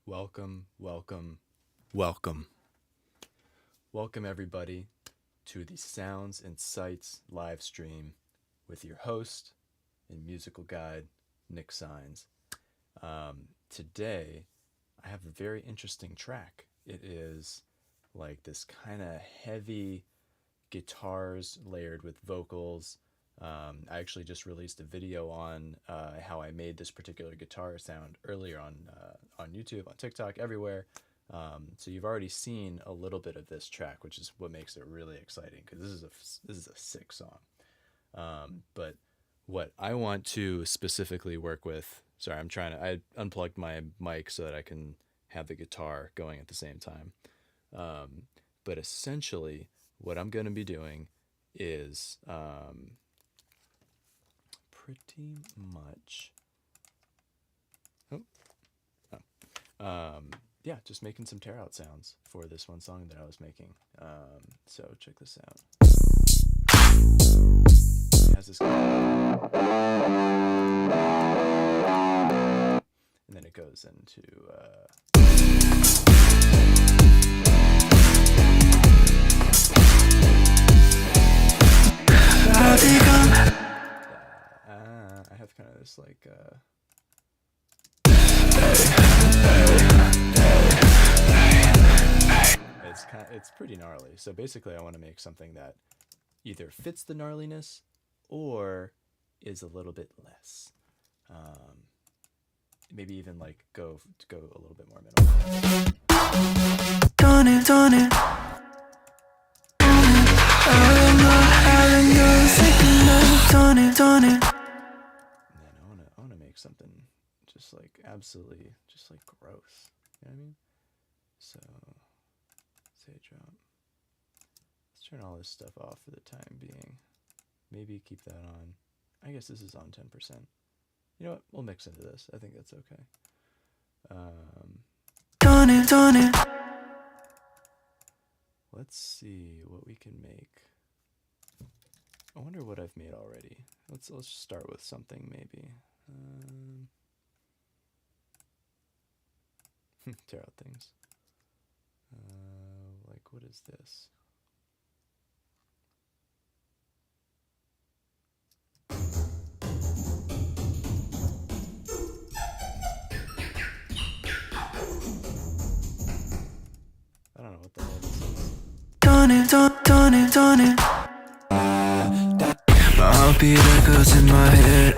Welcome, welcome, welcome. Welcome everybody to the Sounds and Sights live stream with your host and musical guide, Nick Saenz. Today, I have a very interesting track. It is like this kind of heavy guitars layered with vocals. I actually just released a video on how I made this particular guitar sound earlier on YouTube, on TikTok, everywhere. So you've already seen a little bit of this track, which is what makes it really exciting because this is a sick song. But what I want to specifically work with, sorry, I unplugged my mic so that I can have the guitar going at the same time. But essentially, what I'm going to be doing is pretty much, yeah, just making some tear out sounds for this one song that I was making. So check this out. It has this and then it goes into I have kind of this like it's pretty gnarly. So basically I want to make something that either fits the gnarliness or is a little bit less. Maybe even like go a little bit more minimal. Done it. And then I wanna make something just like absolutely just like gross. You know what I mean? So say drop. Let's turn all this stuff off for the time being. Maybe keep that on. I guess this is on 10%. You know what? We'll mix into this. I think that's okay. Done it. Let's see what we can make. I wonder what I've made already. Let's start with something maybe. Tear out things. Like what is this? I don't know what the hell this is. Done it. My heartbeat echoes in my head.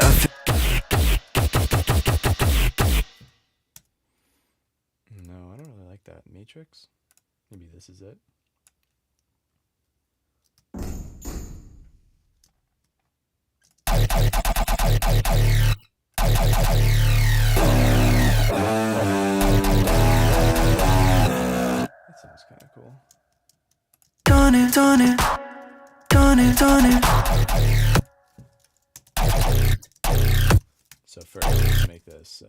No, I don't really like that. Matrix? Maybe this is it. That sounds kind of cool. Done it. So first, let's make this.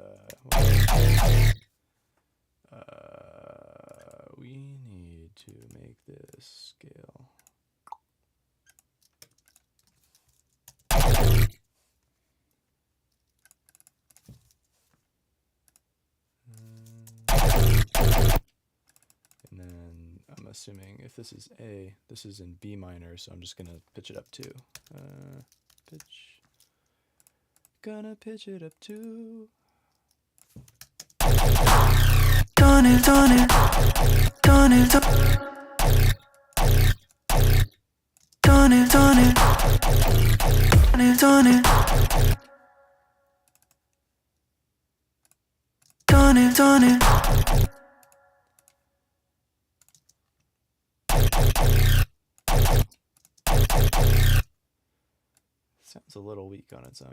We need to make this scale. And then I'm assuming if this is A, this is in B minor, so I'm just gonna pitch it up two. Gonna pitch it up two. Done it. Sounds a little weak on its own.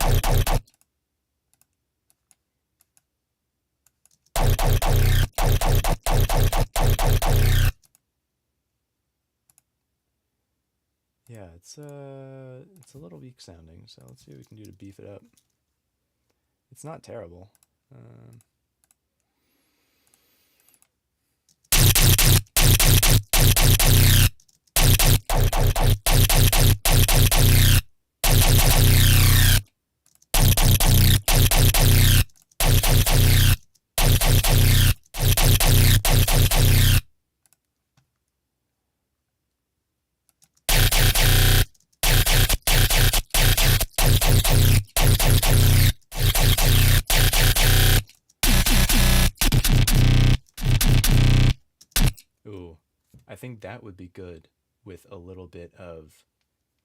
Yeah, it's a little weak sounding, so let's see what we can do to beef it up. It's not terrible. I think that would be good with a little bit of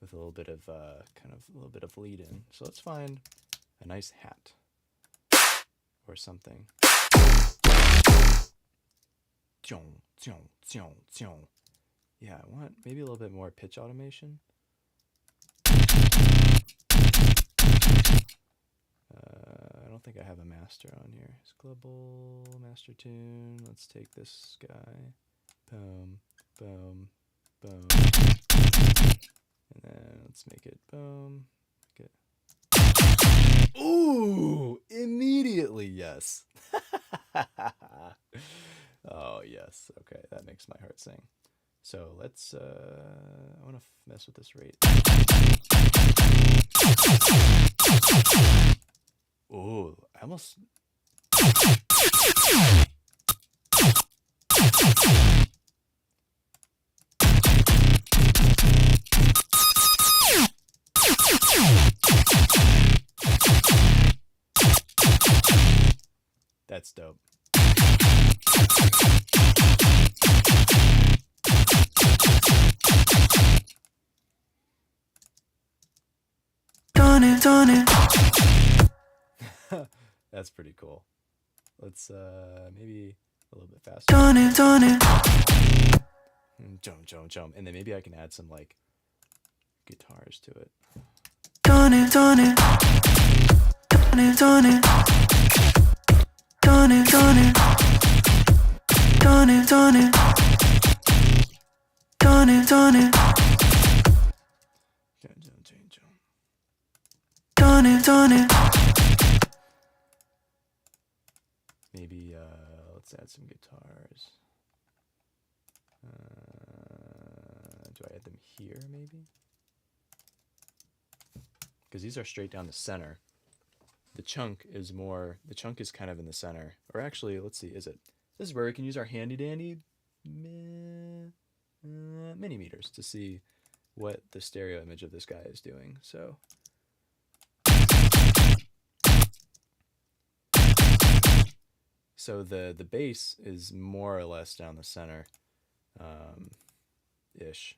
kind of a little bit of lead in. So let's find a nice hat or something. Yeah, I want maybe a little bit more pitch automation. I don't think I have a master on here. It's global master tune. Let's take this guy. Boom, boom, boom. And then let's make it boom. Make it. Ooh, immediately yes. Oh yes. Okay, that makes my heart sing. So let's I want to mess with this rate. Oh, I almost that's dope. Done it. That's pretty cool. Let's maybe a little bit faster. Done it. Jump. And then maybe I can add some like guitars to it. Done it. Maybe let's add some guitars. Do I add them here maybe? Because these are straight down the center. The chunk is kind of in the center. Or actually, let's see, this is where we can use our handy dandy mini meters to see what the stereo image of this guy is doing. So the bass is more or less down the center, ish,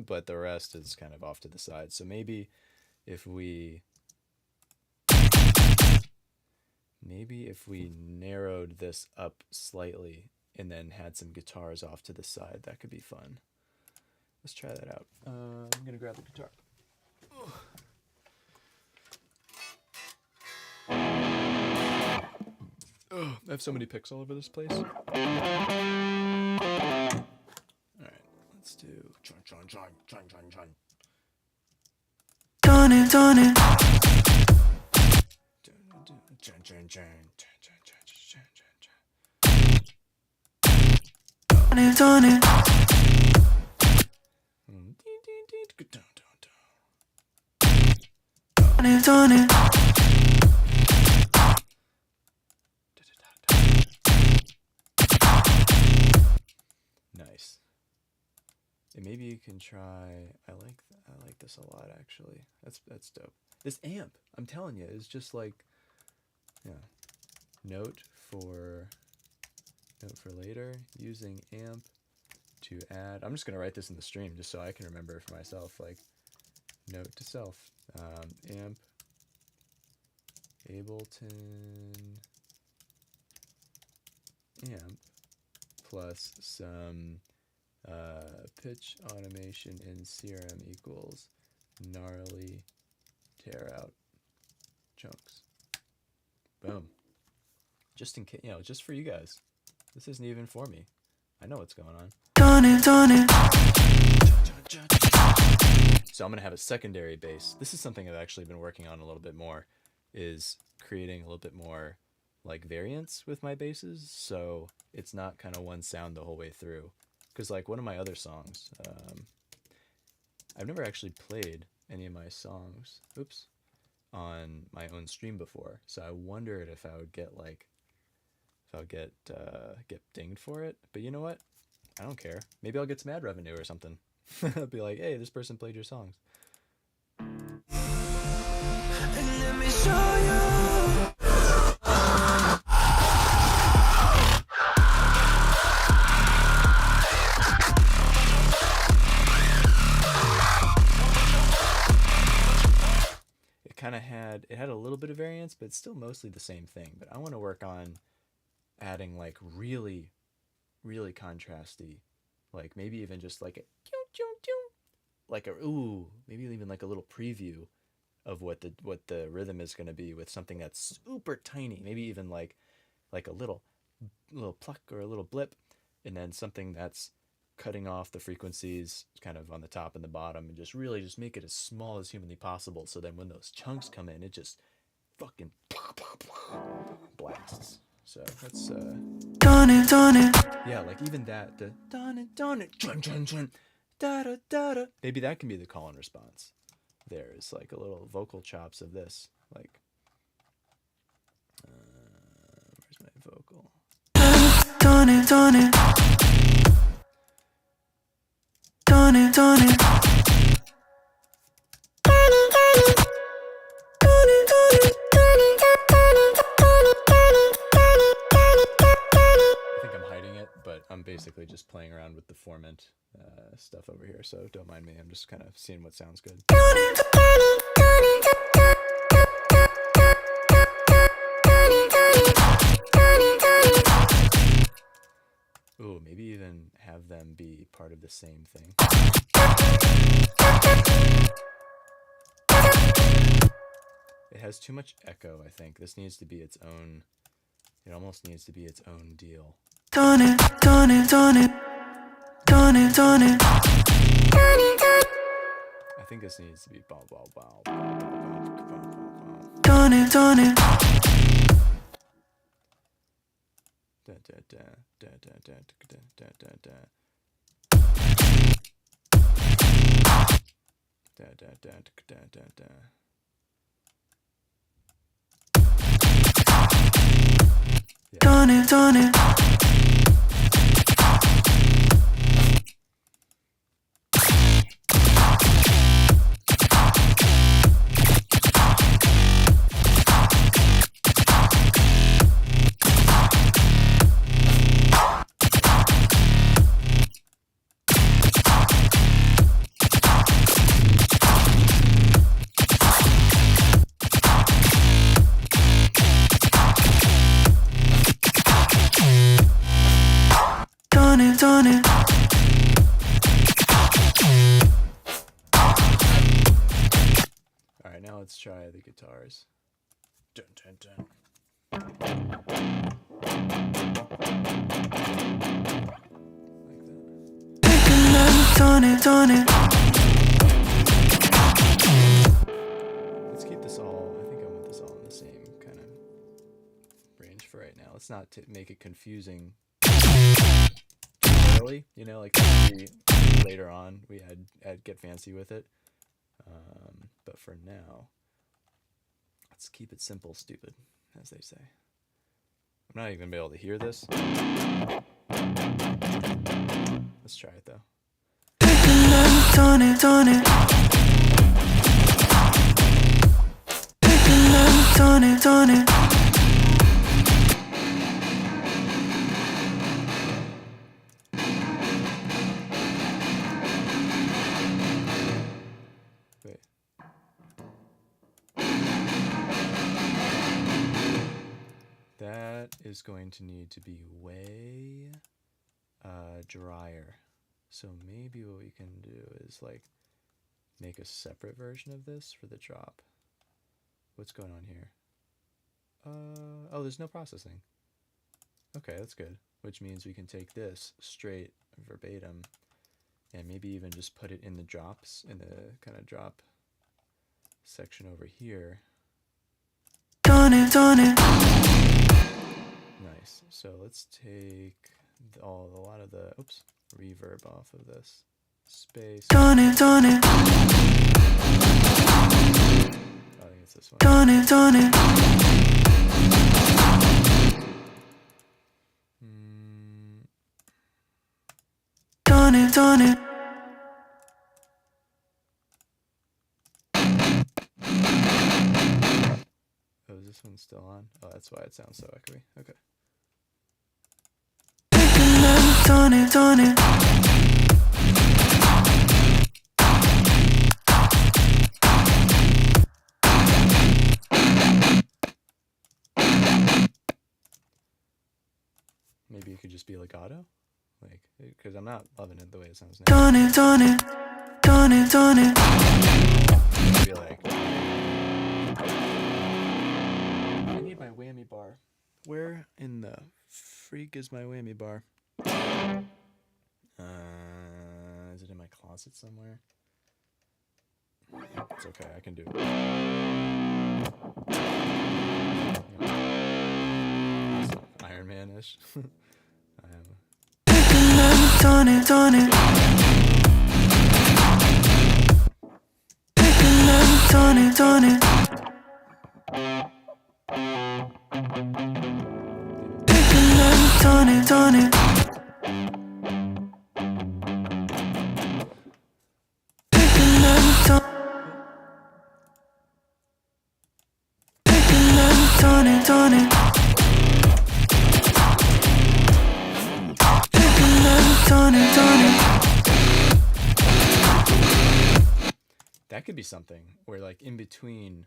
but the rest is kind of off to the side. So maybe if we narrowed this up slightly and then had some guitars off to the side, that could be fun. Let's try that out. I'm gonna grab the guitar. Oh, I have so many picks all over this place. All right, let's do. Done it. Nice. And maybe you can try. I like this a lot actually. That's dope. This amp, I'm telling you, is just like, yeah. Note for later, using amp to add. I'm just gonna write this in the stream just so I can remember it for myself. Like, note to self, amp Ableton amp plus some pitch automation in CRM equals gnarly tear out chunks. Boom. Just in case, just for you guys. This isn't even for me. I know what's going on. Done it. So I'm gonna have a secondary bass. This is something I've actually been working on a little bit more, is creating a little bit more like variance with my basses, so it's not kind of one sound the whole way through. Because like one of my other songs, I've never actually played any of my songs, on my own stream before. So I wondered if I would get get dinged for it. But you know what? I don't care. Maybe I'll get some ad revenue or something. I'll be like, hey, this person played your songs. Let me show you. little bit of variance, but it's still mostly the same thing. But I want to work on adding like really, really contrasty, like maybe even just like a like a maybe even like a little preview of what the rhythm is going to be with something that's super tiny, maybe even like a little pluck or a little blip, and then something that's cutting off the frequencies kind of on the top and the bottom, and just really just make it as small as humanly possible, so then when those chunks come in, it just fucking blasts. So that's yeah, like even that, the maybe that can be the call and response. There's like a little vocal chops of this, like where's my vocal? I'm basically just playing around with the formant stuff over here, so don't mind me. I'm just kind of seeing what sounds good. Ooh, maybe even have them be part of the same thing. It has too much echo, I think. This needs to be its own, it almost needs to be its own deal. I think this needs to be bow bow bow. Da da da da da da da da da da. Da da da da da da. Alright, now let's try the guitars. Dun, dun, dun. Let's keep this all, I think I want this all in the same kind of range for right now. Let's not make it confusing early, you know, like maybe later on we get fancy with it. But for now, let's keep it simple, stupid, as they say. I'm not even gonna be able to hear this. Let's try it though. That is going to need to be way drier. So maybe what we can do is like make a separate version of this for the drop. What's going on here? Oh, there's no processing. Okay, that's good. Which means we can take this straight verbatim and maybe even just put it in the drops, in the kind of drop section over here. Nice. So let's take a lot of the reverb off of this space. I think it's this one. Oh, is this one still on? Oh, that's why it sounds so echoey. Okay. maybe it could just be legato, like, because I'm not loving it the way it sounds now. Be like, I need my whammy bar. Where in the freak is my whammy bar? Is it in my closet somewhere? It's okay, I can do it. Iron Man-ish. I am. That could be something where, like, in between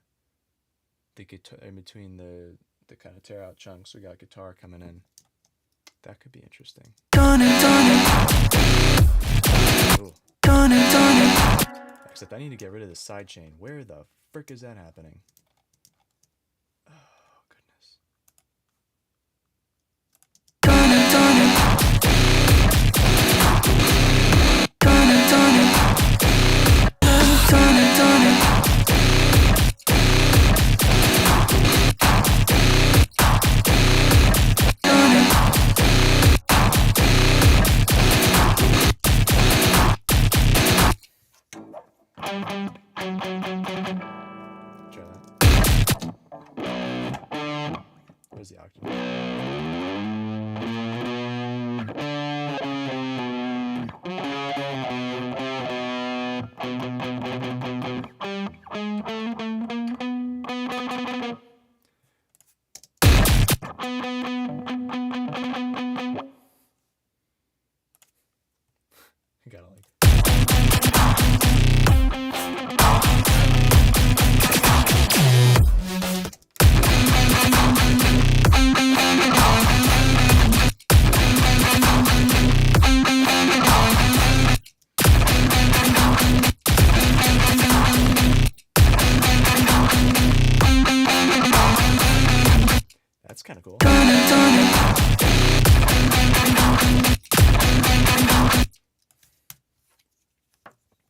the guitar, in between the kind of tear out chunks, we got guitar coming in. That could be interesting. Ooh. Except I need to get rid of the side chain. Where the frick is that happening? Oh, goodness. Try that. Where's the octave? I gotta like. That's kind of cool.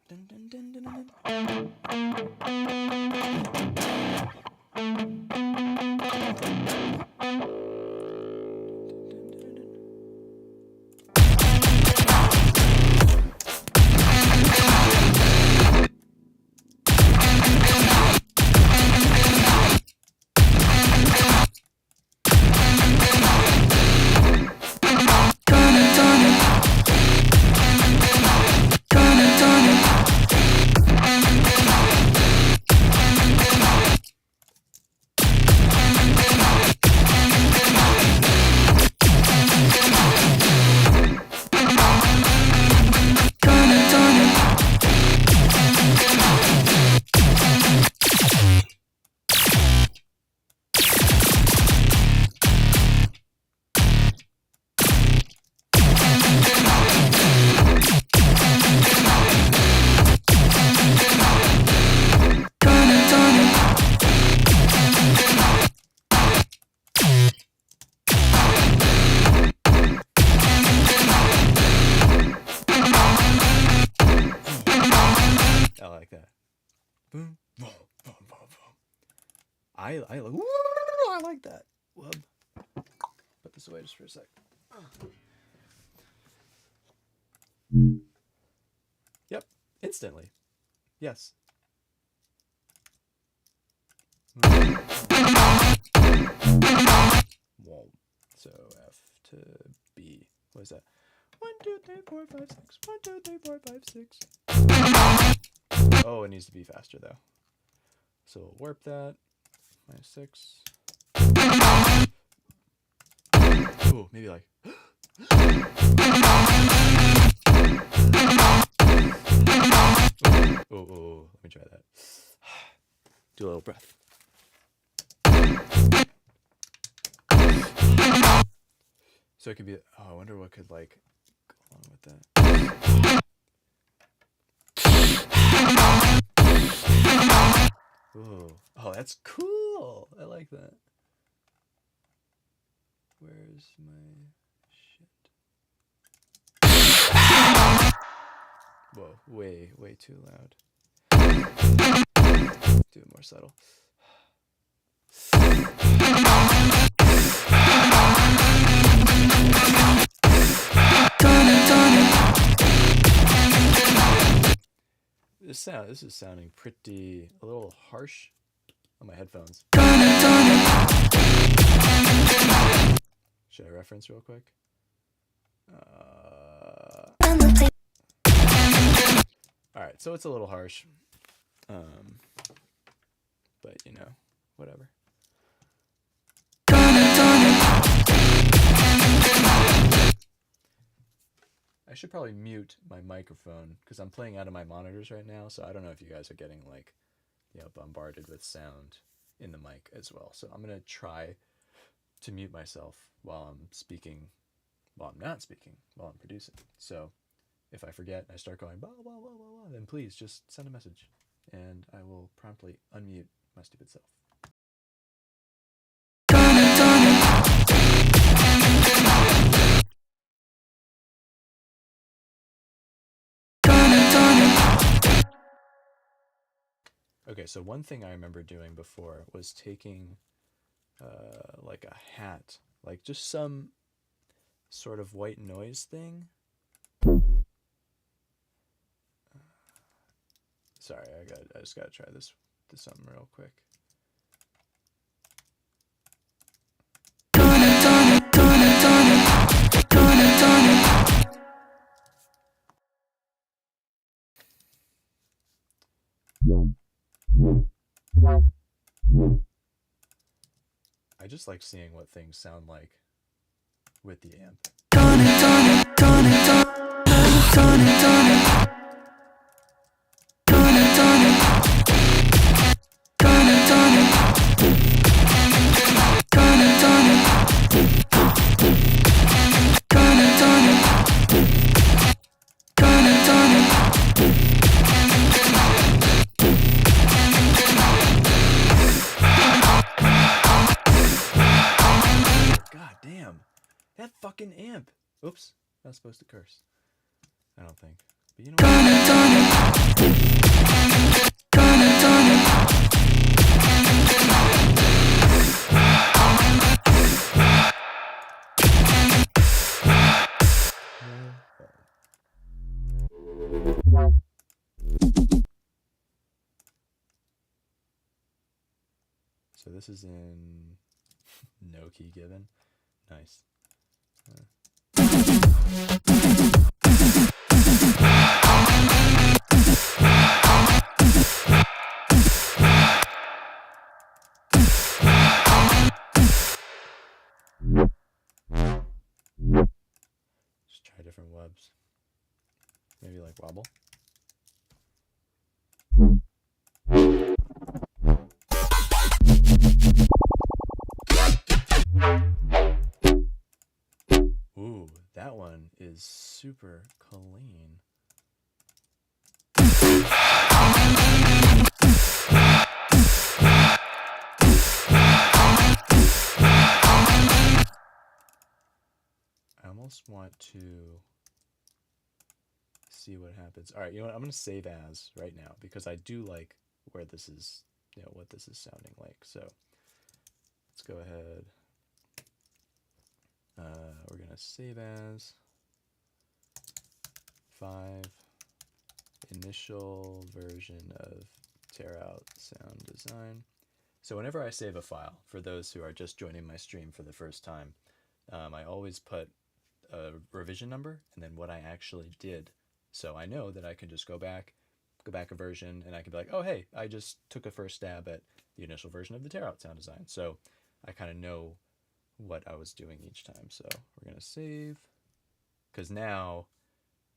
Dun, dun, dun, dun, dun. I like that. Boom, boom, boom, boom, boom. I like that. Well, put this away just for a sec. Yep, instantly. Yes. Whoa. So F to B. What is that? 1, 2, 3, 4, 5, 6. 1, 2, 3, 4, 5, 6. Oh, it needs to be faster though. So we'll warp that. -6. Ooh, maybe like. Oh, let me try that. Do a little breath. So it could be, oh, I wonder what could like go along with that. Ooh. Oh, that's cool. I like that. Where's my shit? Whoa, way too loud. Do it more subtle. This is sounding pretty, a little harsh on my headphones. Should I reference real quick? Alright, so it's a little harsh. But, you know, whatever. I should probably mute my microphone because I'm playing out of my monitors right now, so I don't know if you guys are getting, like, you know, bombarded with sound in the mic as well. So I'm going to try to mute myself while I'm speaking, while I'm not speaking, while I'm producing. So if I forget and I start going blah, blah, blah, blah, blah, then please just send a message and I will promptly unmute my stupid self. Okay, so one thing I remember doing before was taking like a hat, like just some sort of white noise thing. Sorry, I just gotta try this something real quick. I just like seeing what things sound like with the amp. God damn, that fucking amp. Oops, not supposed to curse. I don't think. But you know what? So this is in no key given. Nice. Just try different webs. Maybe like wobble. Ooh, that one is super clean. I almost want to see what happens. All right, you know what? I'm going to save as right now because I do like where this is, you know, what this is sounding like. So let's go ahead. We're going to save as 5 initial version of tear out sound design. So whenever I save a file, for those who are just joining my stream for the first time, I always put a revision number and then what I actually did. So I know that I can just go back a version, and I can be like, oh, hey, I just took a first stab at the initial version of the tear out sound design. So I kind of know what I was doing each time. So we're going to save, because now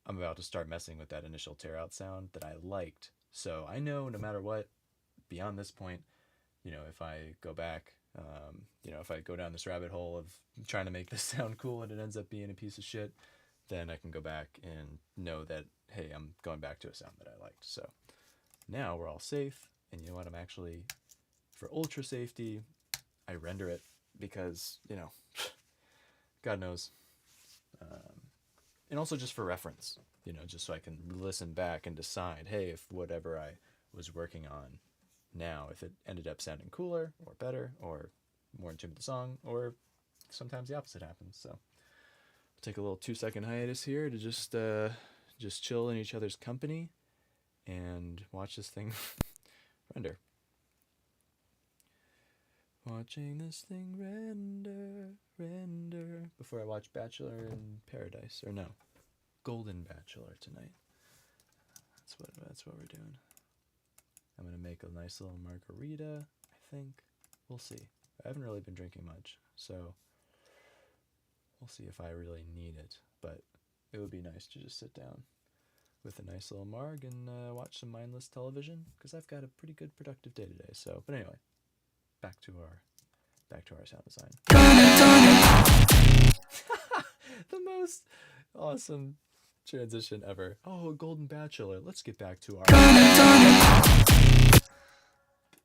I'm about to start messing with that initial tear out sound that I liked. So I know no matter what, beyond this point, you know, if I go back You know, if I go down this rabbit hole of trying to make this sound cool and it ends up being a piece of shit, then I can go back and know that, hey, I'm going back to a sound that I liked. So now we're all safe. And you know what? I'm actually, for ultra safety, I render it because, you know, God knows. And also just for reference, you know, just so I can listen back and decide, hey, if whatever I was working on now, if it ended up sounding cooler or better or more in tune with the song, or sometimes the opposite happens. So I'll take a little 2-second hiatus here to just chill in each other's company and watch this thing render. Watching this thing render before I watch Bachelor in Paradise, or no, Golden Bachelor tonight. That's what we're doing. I'm gonna make a nice little margarita, I think. We'll see. I haven't really been drinking much, so we'll see if I really need it. But it would be nice to just sit down with a nice little marg and watch some mindless television, because I've got a pretty good productive day today. So, but anyway, back to our sound design. The most awesome transition ever. Oh, Golden Bachelor. Let's get back to our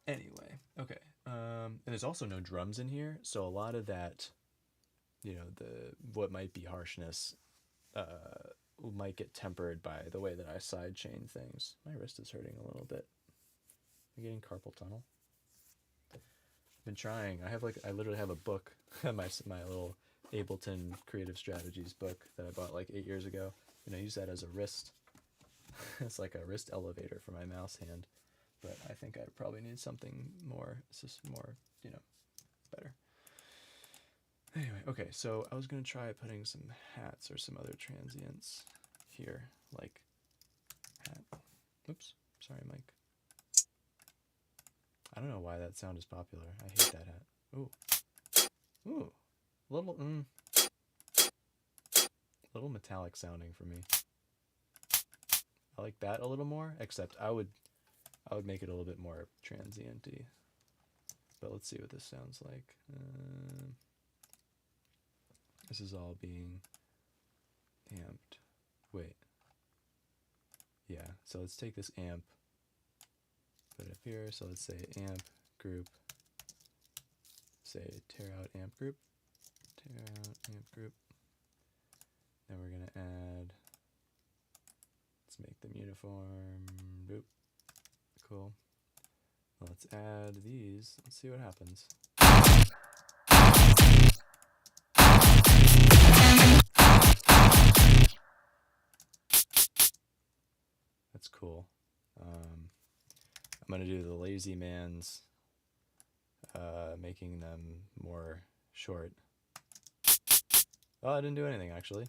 anyway. Okay. And there's also no drums in here, so a lot of that, you know, what might be harshness might get tempered by the way that I sidechain things. My wrist is hurting a little bit. I'm getting carpal tunnel. I've been trying. I literally have a book, my little Ableton Creative Strategies book that I bought like 8 years ago, and I use that as a wrist. It's like a wrist elevator for my mouse hand, but I think I probably need something more, you know, better. Anyway, okay, so I was gonna try putting some hats or some other transients here, like hat. Oops, sorry, Mike. I don't know why that sound is popular. I hate that hat. Ooh, little metallic sounding for me. I like that a little more, except I would make it a little bit more transient-y. But let's see what this sounds like. This is all being amped. Wait. Yeah, so let's take this amp, put it up here. So let's say amp group, say tear out amp group, tear out amp group. Then we're gonna add, let's make them uniform. Boop. Cool. Let's add these. Let's see what happens. That's cool. I'm gonna do the lazy man's, making them more short. Oh, I didn't do anything actually.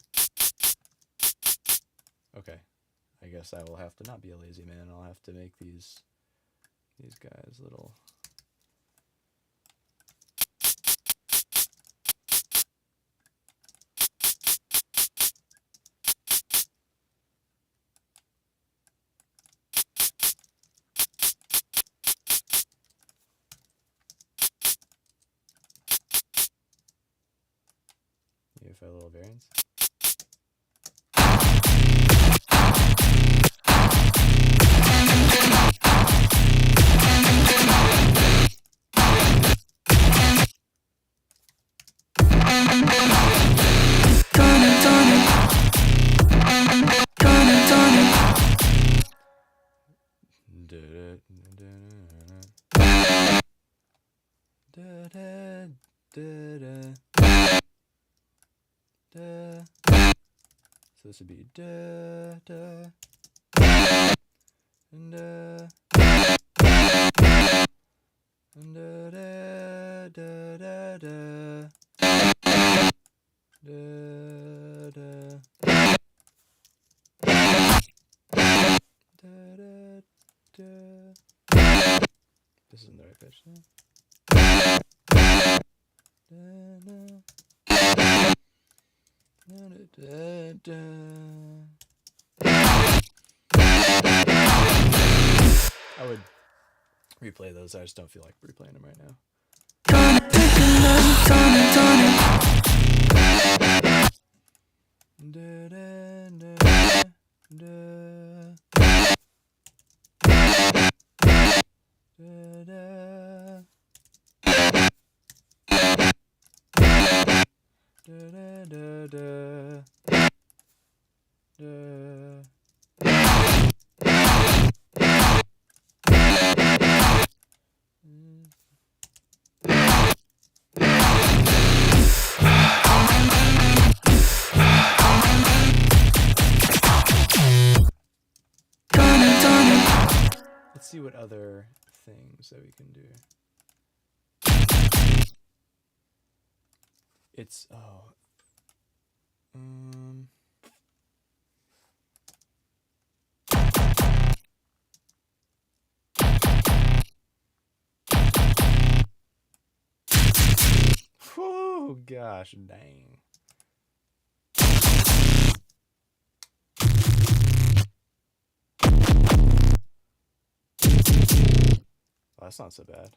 Okay, I guess I will have to not be a lazy man. I'll have to make these guys little. If I have a little variance. So this would be da da and da and da da da da da da da da da. This isn't the right pitch. I would replay those. I just don't feel like replaying them right now. Da, da, da, da, da, da. Da, da, da, da, da. Let's see what other things that we can do. It's whew, gosh dang. Well, that's not so bad.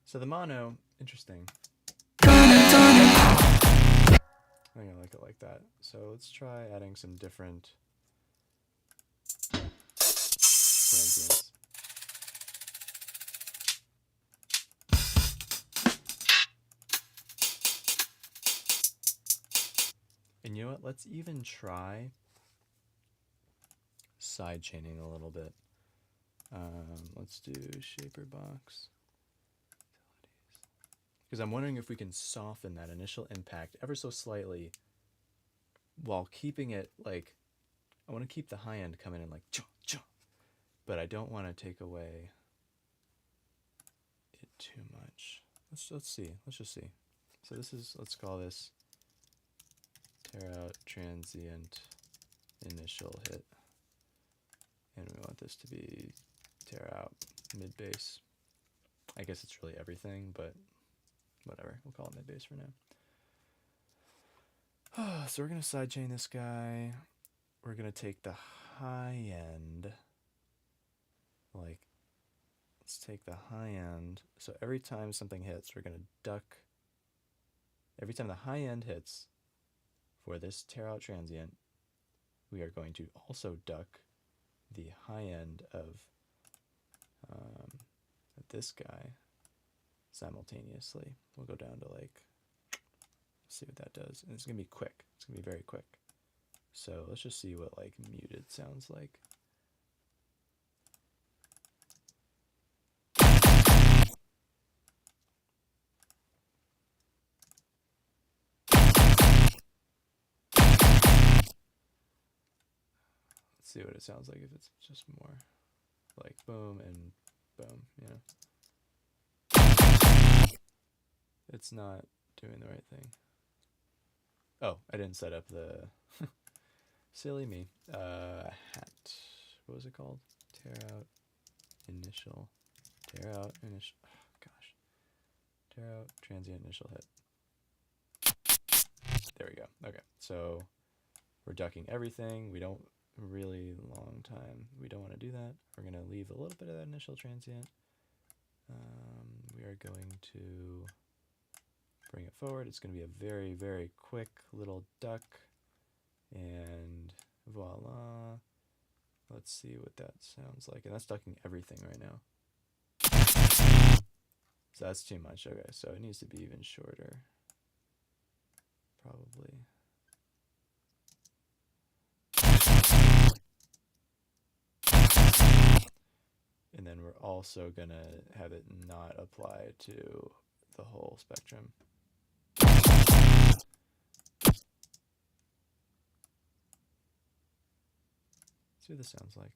So the mono, interesting. I think I like it like that. So let's try adding some different transients. And you know what? Let's even try side chaining a little bit. Let's do shaper box. Because I'm wondering if we can soften that initial impact ever so slightly while keeping it like, I want to keep the high end coming in like cha cha, but I don't want to take away it too much. Let's see. Let's just see. So this is, let's call this tear out transient initial hit, and we want this to be tear out mid bass. I guess it's really everything, but whatever, we'll call it mid bass for now. So we're gonna sidechain this guy. We're gonna take the high end, like, let's take the high end. So every time something hits, we're gonna duck. Every time the high end hits for this tear out transient, we are going to also duck the high end of this guy simultaneously. We'll go down to like, see what that does. And it's gonna be quick. It's gonna be very quick. So let's just see what like muted sounds like. Let's see what it sounds like if it's just more like boom and boom, you know. It's not doing the right thing. Oh, I didn't set up the silly me. Hat. What was it called? Tear out initial. Tear out initial. Oh, gosh. Tear out transient initial hit. There we go. Okay, so we're ducking everything. We don't really long time. We don't want to do that. We're going to leave a little bit of that initial transient. We are going to bring it forward. It's going to be a very, very quick little duck. And voila. Let's see what that sounds like. And that's ducking everything right now. So that's too much. Okay, so it needs to be even shorter. Probably. also gonna have it not apply to the whole spectrum. See what this sounds like.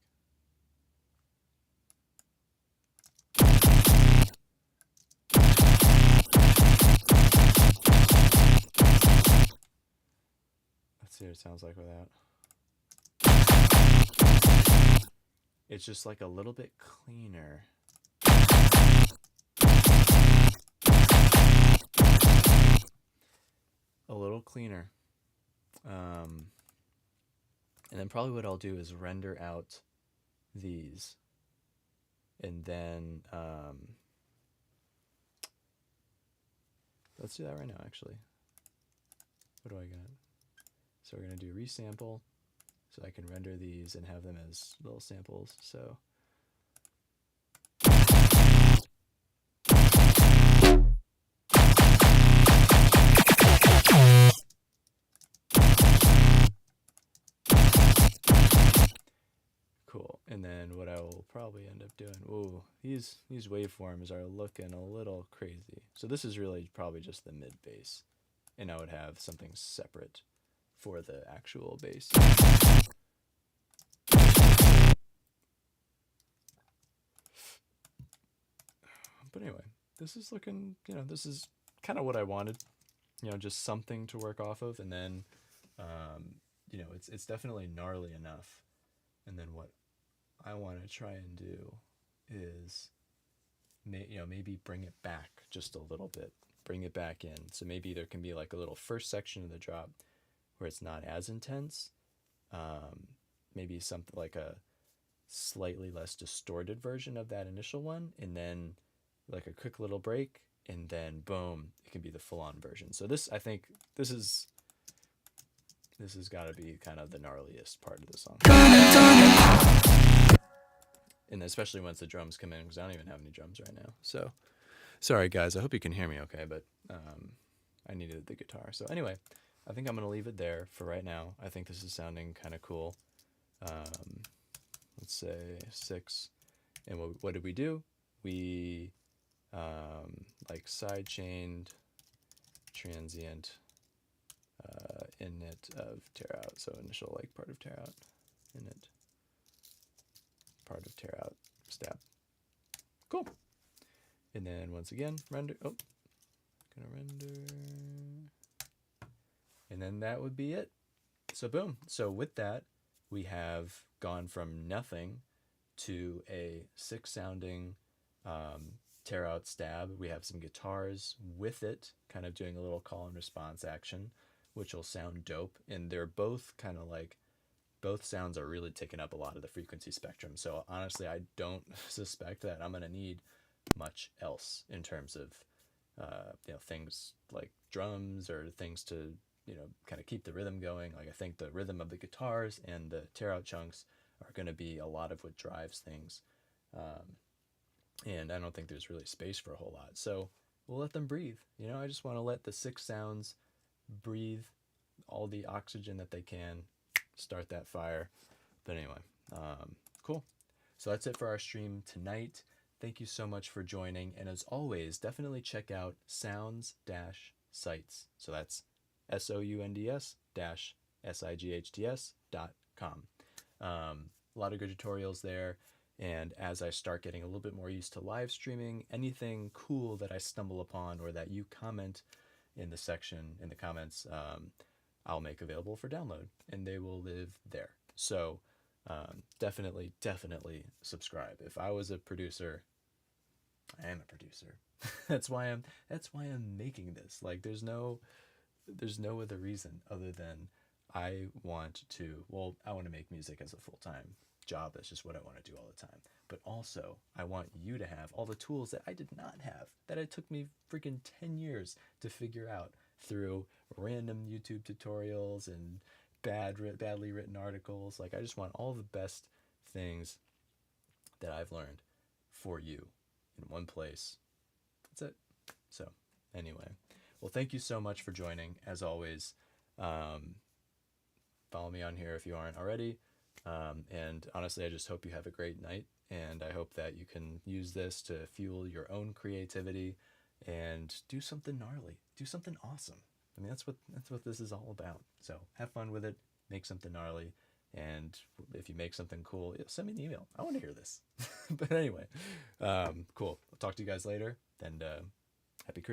Let's see what it sounds like without. It's just like a little bit cleaner. A little cleaner. And then probably what I'll do is render out these. And then, let's do that right now, actually. What do I got? So we're going to do resample. So I can render these and have them as little samples. So cool. And then what I will probably end up doing, ooh, these waveforms are looking a little crazy. So this is really probably just the mid bass, and I would have something separate for the actual bass. But anyway, this is looking, this is kind of what I wanted, just something to work off of. And then, it's definitely gnarly enough. And then what I want to try and do is, maybe bring it back just a little bit, bring it back in. So maybe there can be like a little first section of the drop where it's not as intense. Maybe something like a slightly less distorted version of that initial one, and then like a quick little break, and then boom, it can be the full-on version. So this, I think this has got to be kind of the gnarliest part of the song, and especially once the drums come in, because I don't even have any drums right now. So sorry guys, I hope you can hear me okay, but I needed the guitar. So anyway, I think I'm gonna leave it there for right now. I think this is sounding kind of cool. Let's say 6, and what did we do? We like side chained transient init of tear out. So initial like part of tear out, init part of tear out, stab. Cool. And then once again, render. Oh, gonna render. And then that would be it. So boom. So with that, we have gone from nothing to a 6 sounding tear out stab. We have some guitars with it, kind of doing a little call and response action, which will sound dope. And they're both kind of like, both sounds are really taking up a lot of the frequency spectrum. So honestly, I don't suspect that I'm going to need much else in terms of, things like drums or things to, kind of keep the rhythm going. Like I think the rhythm of the guitars and the tear out chunks are going to be a lot of what drives things. And I don't think there's really space for a whole lot. So we'll let them breathe. I just want to let the 6 sounds breathe all the oxygen that they can, start that fire. But anyway, cool. So that's it for our stream tonight. Thank you so much for joining. And as always, definitely check out sounds-sights. So that's sounds-sights.com. A lot of good tutorials there. And as I start getting a little bit more used to live streaming, anything cool that I stumble upon or that you comment in the section, in the comments, I'll make available for download, and they will live there. So definitely subscribe. If I was a producer, I am a producer. that's why I'm making this. Like there's no other reason other than I want to make music as a full-time job. That's just what I want to do all the time. But also I want you to have all the tools that I did not have, that it took me freaking 10 years to figure out through random YouTube tutorials and badly written articles. Like I just want all the best things that I've learned for you in one place. That's it. So anyway, well, thank you so much for joining. As always, follow me on here if you aren't already. And honestly, I just hope you have a great night and I hope that you can use this to fuel your own creativity and do something gnarly, do something awesome. I mean, that's what this is all about. So have fun with it, make something gnarly, and if you make something cool, send me an email. I want to hear this. But anyway, cool. I'll talk to you guys later, and happy creating.